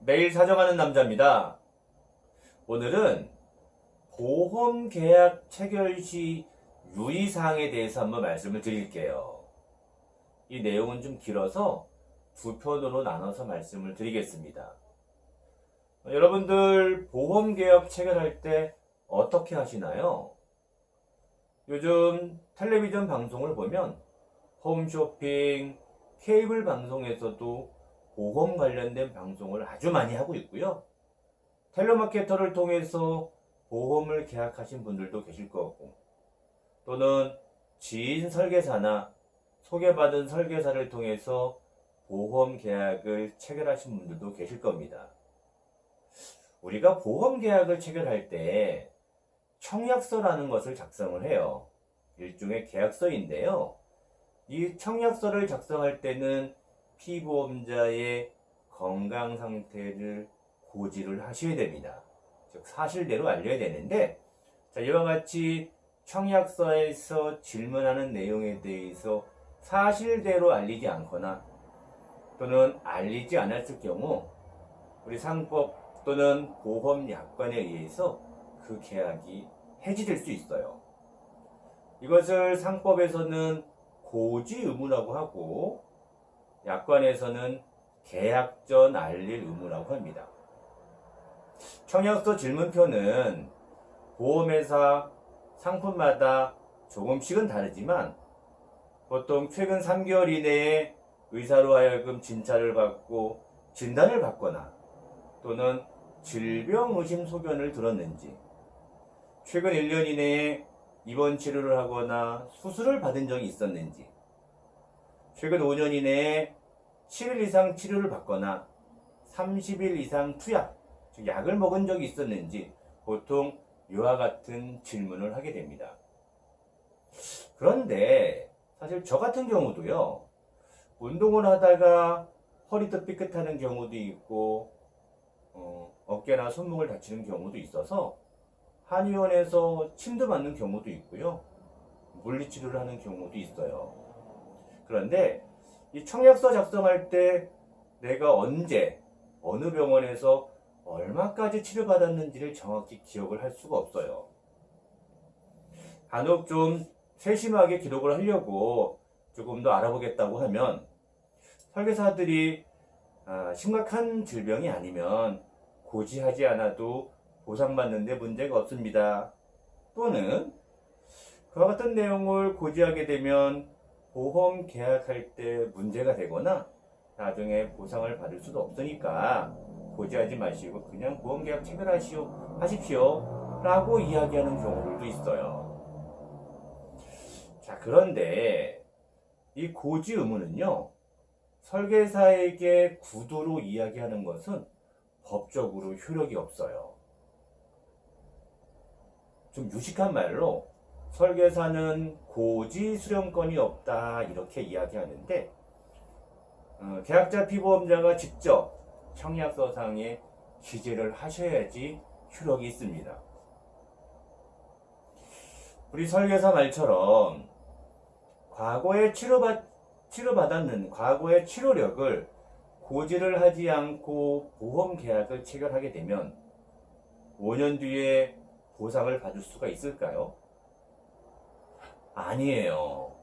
매일 사정하는 남자입니다. 오늘은 보험 계약 체결 시 유의사항에 대해서 한번 말씀을 드릴게요. 이 내용은 좀 길어서 두 편으로 나눠서 말씀을 드리겠습니다. 여러분들 보험 계약 체결할 때 어떻게 하시나요? 요즘 텔레비전 방송을 보면 홈쇼핑, 케이블 방송에서도 보험 관련된 방송을 아주 많이 하고 있고요. 텔레마케터를 통해서 보험을 계약하신 분들도 계실 거고, 또는 지인 설계사나 소개받은 설계사를 통해서 보험 계약을 체결하신 분들도 계실 겁니다. 우리가 보험 계약을 체결할 때 청약서라는 것을 작성을 해요. 일종의 계약서인데요. 이 청약서를 작성할 때는 피보험자의 건강 상태를 고지를 하셔야 됩니다. 즉 사실대로 알려야 되는데, 자, 이와 같이 청약서에서 질문하는 내용에 대해서 사실대로 알리지 않거나 또는 알리지 않았을 경우 우리 상법 또는 보험약관에 의해서 그 계약이 해지될 수 있어요. 이것을 상법에서는 고지 의무라고 하고 약관에서는 계약 전 알릴 의무라고 합니다. 청약서 질문표는 보험회사 상품마다 조금씩은 다르지만 보통 최근 3개월 이내에 의사로 하여금 진찰을 받고 진단을 받거나 또는 질병 의심 소견을 들었는지, 최근 1년 이내에 입원 치료를 하거나 수술을 받은 적이 있었는지, 최근 5년 이내에 7일 이상 치료를 받거나 30일 이상 투약, 즉 약을 먹은 적이 있었는지 보통 이와 같은 질문을 하게 됩니다. 그런데 사실 저 같은 경우도요, 운동을 하다가 허리도 삐끗하는 경우도 있고 어깨나 손목을 다치는 경우도 있어서 한의원에서 침도 맞는 경우도 있고요, 물리치료를 하는 경우도 있어요. 그런데 이 청약서 작성할 때 내가 언제 어느 병원에서 얼마까지 치료받았는지를 정확히 기억을 할 수가 없어요. 간혹 좀 세심하게 기록을 하려고 조금 더 알아보겠다고 하면 설계사들이 심각한 질병이 아니면 고지하지 않아도 보상받는데 문제가 없습니다, 또는 그와 같은 내용을 고지하게 되면 보험 계약할 때 문제가 되거나 나중에 보상을 받을 수도 없으니까 고지하지 마시고 그냥 보험 계약 체결하십시오 라고 이야기하는 경우들도 있어요. 자, 그런데 이 고지 의무는요, 설계사에게 구두로 이야기하는 것은 법적으로 효력이 없어요. 좀 유식한 말로 설계사는 고지 수령권이 없다 이렇게 이야기하는데, 계약자 피보험자가 직접 청약서상에 기재를 하셔야지 효력이 있습니다. 우리 설계사 말처럼 과거에 치료받았는 과거의 치료력을 고지를 하지 않고 보험 계약을 체결하게 되면 5년 뒤에 보상을 받을 수가 있을까요? 아니에요.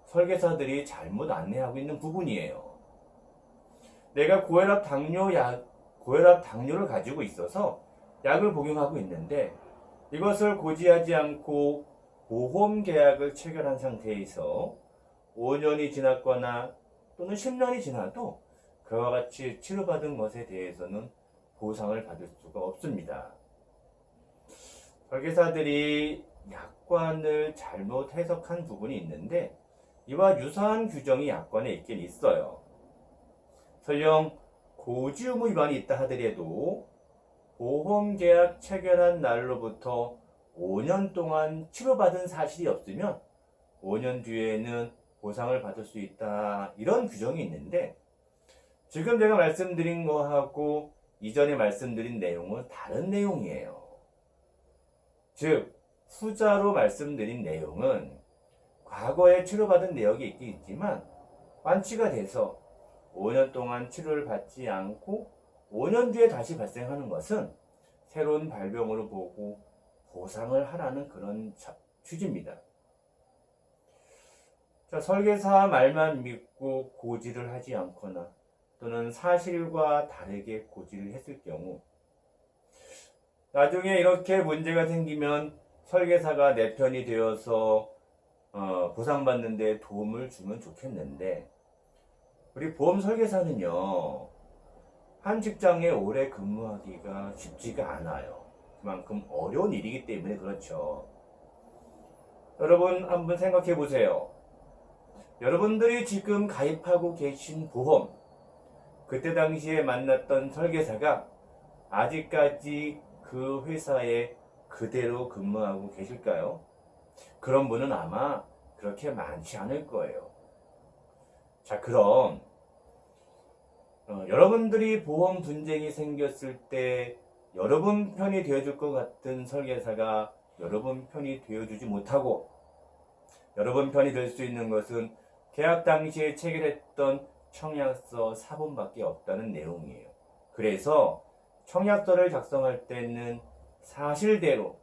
설계사들이 잘못 안내하고 있는 부분이에요. 내가 고혈압 당뇨를 가지고 있어서 약을 복용하고 있는데 이것을 고지하지 않고 보험 계약을 체결한 상태에서 5년이 지났거나 또는 10년이 지나도 그와 같이 치료받은 것에 대해서는 보상을 받을 수가 없습니다. 설계사들이 약관을 잘못 해석한 부분이 있는데 이와 유사한 규정이 약관에 있긴 있어요. 설령 고지 의무 위반이 있다 하더라도 보험계약 체결한 날로부터 5년 동안 치료받은 사실이 없으면 5년 뒤에는 보상을 받을 수 있다, 이런 규정이 있는데 지금 제가 말씀드린 거하고 이전에 말씀드린 내용은 다른 내용이에요. 즉 후자로 말씀드린 내용은 과거에 치료받은 내역이 있긴 있지만 완치가 돼서 5년 동안 치료를 받지 않고 5년 뒤에 다시 발생하는 것은 새로운 발병으로 보고 보상을 하라는 그런 취지입니다. 자, 설계사 말만 믿고 고지를 하지 않거나 또는 사실과 다르게 고지를 했을 경우 나중에 이렇게 문제가 생기면 설계사가 내 편이 되어서 보상받는 데 도움을 주면 좋겠는데 우리 보험 설계사는요 한 직장에 오래 근무하기가 쉽지가 않아요. 그만큼 어려운 일이기 때문에 그렇죠. 여러분 한번 생각해 보세요. 여러분들이 지금 가입하고 계신 보험, 그때 당시에 만났던 설계사가 아직까지 그 회사에 그대로 근무하고 계실까요? 그런 분은 아마 그렇게 많지 않을 거예요. 자, 그럼 여러분들이 보험 분쟁이 생겼을 때 여러분 편이 되어줄 것 같은 설계사가 여러분 편이 되어주지 못하고 여러분 편이 될 수 있는 것은 계약 당시에 체결했던 청약서 사본밖에 없다는 내용이에요. 그래서 청약서를 작성할 때는 사실대로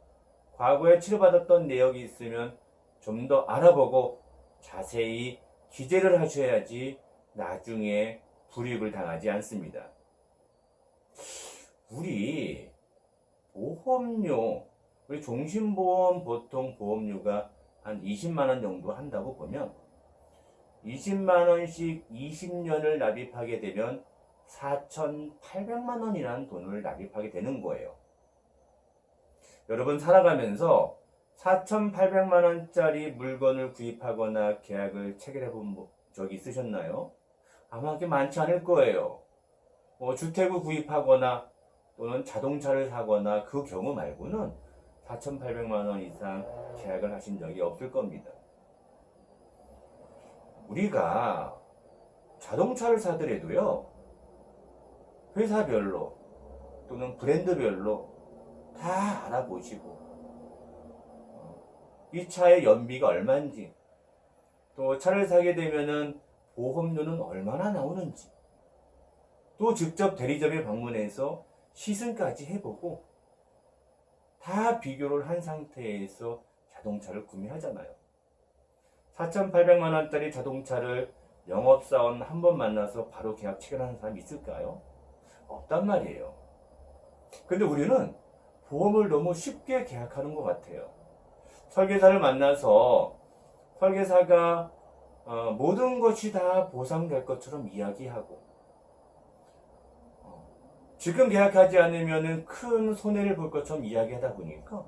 과거에 치료받았던 내역이 있으면 좀 더 알아보고 자세히 기재를 하셔야지 나중에 불이익을 당하지 않습니다. 우리 보험료, 우리 종신보험 보통 보험료가 한 20만 원 정도 한다고 보면 20만 원씩 20년을 납입하게 되면 4,800만 원이라는 돈을 납입하게 되는 거예요. 여러분 살아가면서 4,800만 원짜리 물건을 구입하거나 계약을 체결해 본 적이 있으셨나요? 아마 그게 많지 않을 거예요. 주택을 구입하거나 또는 자동차를 사거나 그 경우 말고는 4,800만 원 이상 계약을 하신 적이 없을 겁니다. 우리가 자동차를 사더라도요, 회사별로 또는 브랜드별로 다 알아보시고, 이 차의 연비가 얼마인지, 또 차를 사게 되면은 보험료는 얼마나 나오는지, 또 직접 대리점에 방문해서 시승까지 해보고, 다 비교를 한 상태에서 자동차를 구매하잖아요. 4,800만 원짜리 자동차를 영업사원 한 번 만나서 바로 계약 체결하는 사람이 있을까요? 없단 말이에요. 근데 우리는 보험을 너무 쉽게 계약하는 것 같아요. 설계사를 만나서 설계사가 모든 것이 다 보상될 것처럼 이야기하고 지금 계약하지 않으면 큰 손해를 볼 것처럼 이야기하다 보니까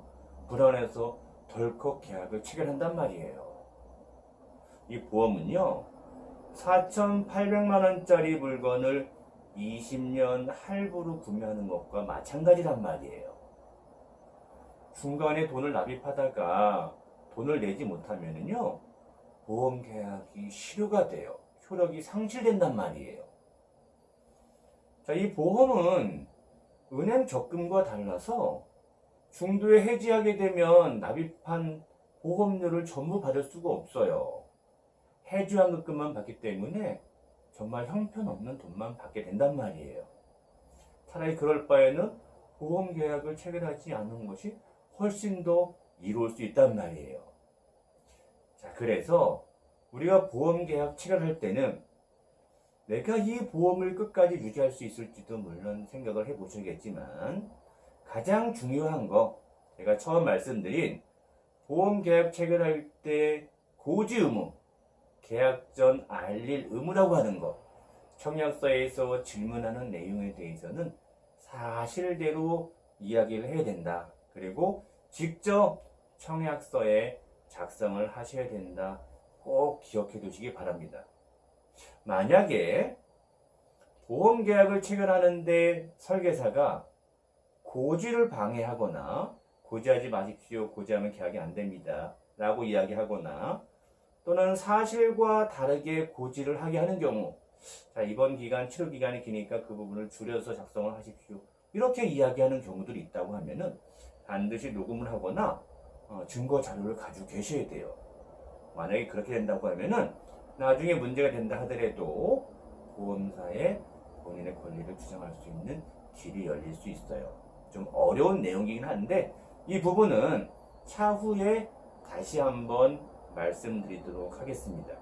불안해서 덜컥 계약을 체결한단 말이에요. 이 보험은요 4,800만 원짜리 물건을 20년 할부로 구매하는 것과 마찬가지란 말이에요. 중간에 돈을 납입하다가 돈을 내지 못하면요 보험 계약이 실효가 돼요. 효력이 상실된단 말이에요. 자, 이 보험은 은행 적금과 달라서 중도에 해지하게 되면 납입한 보험료를 전부 받을 수가 없어요. 해지환급금만 받기 때문에 정말 형편없는 돈만 받게 된단 말이에요. 차라리 그럴 바에는 보험 계약을 체결하지 않는 것이 훨씬 더 이로울 수 있단 말이에요. 자, 그래서 우리가 보험 계약 체결할 때는 내가 이 보험을 끝까지 유지할 수 있을지도 물론 생각을 해보셔야겠지만 가장 중요한 거 제가 처음 말씀드린 보험 계약 체결할 때 고지 의무, 계약 전 알릴 의무라고 하는 것, 청약서에서 질문하는 내용에 대해서는 사실대로 이야기를 해야 된다. 그리고 직접 청약서에 작성을 하셔야 된다. 꼭 기억해 두시기 바랍니다. 만약에 보험 계약을 체결하는데 설계사가 고지를 방해하거나 고지하지 마십시오. 고지하면 계약이 안 됩니다. 라고 이야기하거나 또는 사실과 다르게 고지를 하게 하는 경우 자, 이번 기간 치료 기간이 기니까 그 부분을 줄여서 작성을 하십시오. 이렇게 이야기하는 경우들이 있다고 하면은 반드시 녹음을 하거나 증거 자료를 가지고 계셔야 돼요. 만약에 그렇게 된다고 하면은 나중에 문제가 된다 하더라도 보험사에 본인의 권리를 주장할 수 있는 길이 열릴 수 있어요. 좀 어려운 내용이긴 한데 이 부분은 차후에 다시 한번 말씀드리도록 하겠습니다.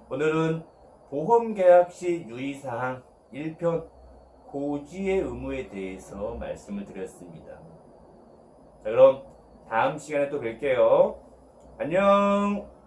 오늘은 보험계약 시 유의사항 1편 고지의 의무에 대해서 말씀을 드렸습니다. 자, 그럼 다음 시간에 또 뵐게요. 안녕!